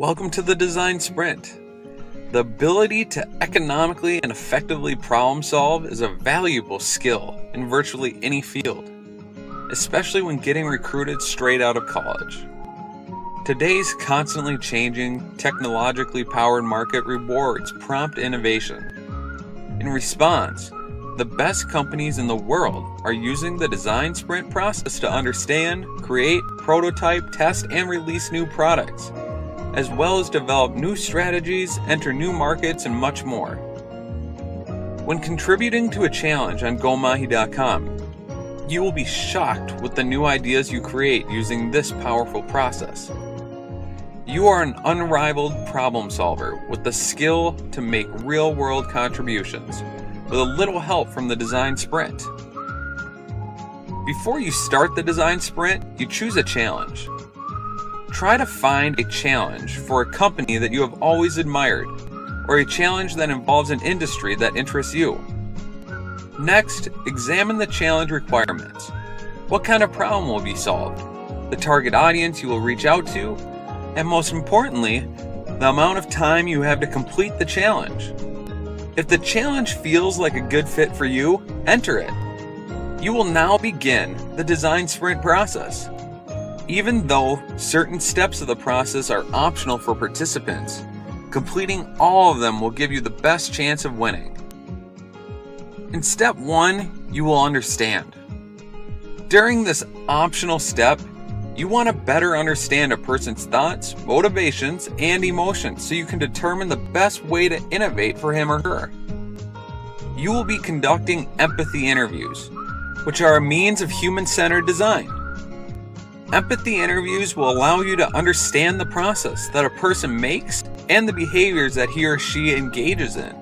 Welcome to the Design Sprint. The ability to economically and effectively problem solve is a valuable skill in virtually any field, especially when getting recruited straight out of college. Today's constantly changing, technologically powered market rewards prompt innovation. In response, the best companies in the world are using the design sprint process to understand, create, prototype, test, and release new products, as well as develop new strategies, enter new markets, and much more. When contributing to a challenge on GoMahi.com, you will be shocked with the new ideas you create using this powerful process. You are an unrivaled problem solver with the skill to make real-world contributions with a little help from the design sprint. Before you start the design sprint, you choose a challenge. Try to find a challenge for a company that you have always admired, or a challenge that involves an industry that interests you. Next, examine the challenge requirements. What kind of problem will be solved, the target audience you will reach out to, and most importantly, the amount of time you have to complete the challenge. If the challenge feels like a good fit for you, enter it. You will now begin the design sprint process. Even though certain steps of the process are optional for participants, completing all of them will give you the best chance of winning. In step 1, you will understand. During this optional step, you want to better understand a person's thoughts, motivations, and emotions so you can determine the best way to innovate for him or her. You will be conducting empathy interviews, which are a means of human-centered design. Empathy interviews will allow you to understand the process that a person makes and the behaviors that he or she engages in.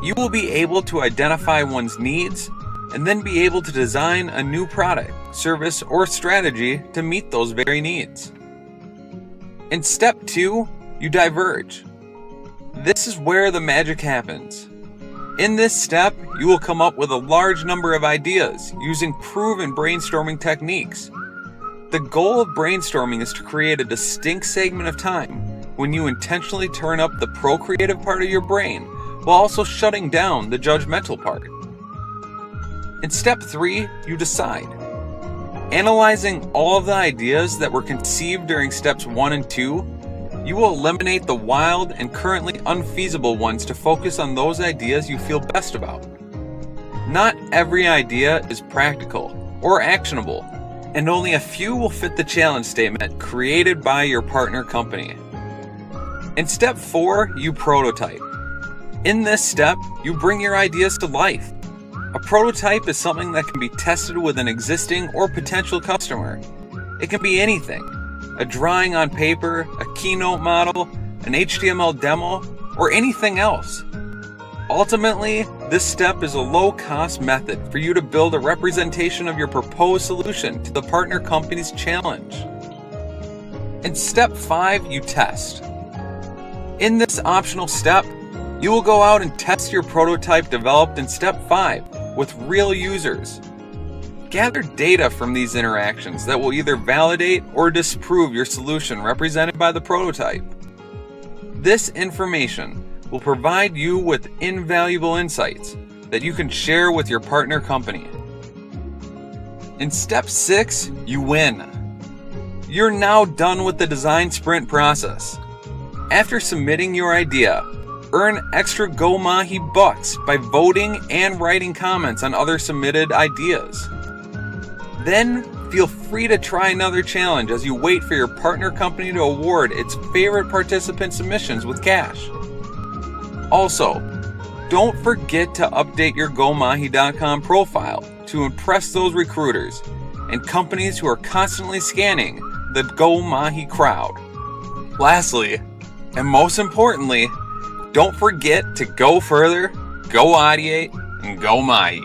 You will be able to identify one's needs and then be able to design a new product, service, or strategy to meet those very needs. In step 2, you diverge. This is where the magic happens. In this step, you will come up with a large number of ideas using proven brainstorming techniques. The goal of brainstorming is to create a distinct segment of time when you intentionally turn up the procreative part of your brain while also shutting down the judgmental part. In step 3, you decide. Analyzing all of the ideas that were conceived during steps 1 and 2, you will eliminate the wild and currently unfeasible ones to focus on those ideas you feel best about. Not every idea is practical or actionable, and only a few will fit the challenge statement created by your partner company. In step 4, you prototype. In this step, you bring your ideas to life. A prototype is something that can be tested with an existing or potential customer. It can be anything: a drawing on paper, a keynote model, an HTML demo, or anything else. Ultimately, this step is a low-cost method for you to build a representation of your proposed solution to the partner company's challenge. In step 5, you test. In this optional step, you will go out and test your prototype developed in step 5 with real users. Gather data from these interactions that will either validate or disprove your solution represented by the prototype. This information will provide you with invaluable insights that you can share with your partner company. In step 6, you win. You're now done with the design sprint process. After submitting your idea, earn extra GoMahi bucks by voting and writing comments on other submitted ideas. Then feel free to try another challenge as you wait for your partner company to award its favorite participant submissions with cash. Also, don't forget to update your GoMahi.com profile to impress those recruiters and companies who are constantly scanning the GoMahi crowd. Lastly, and most importantly, don't forget to go further, go ideate, and go Mahi.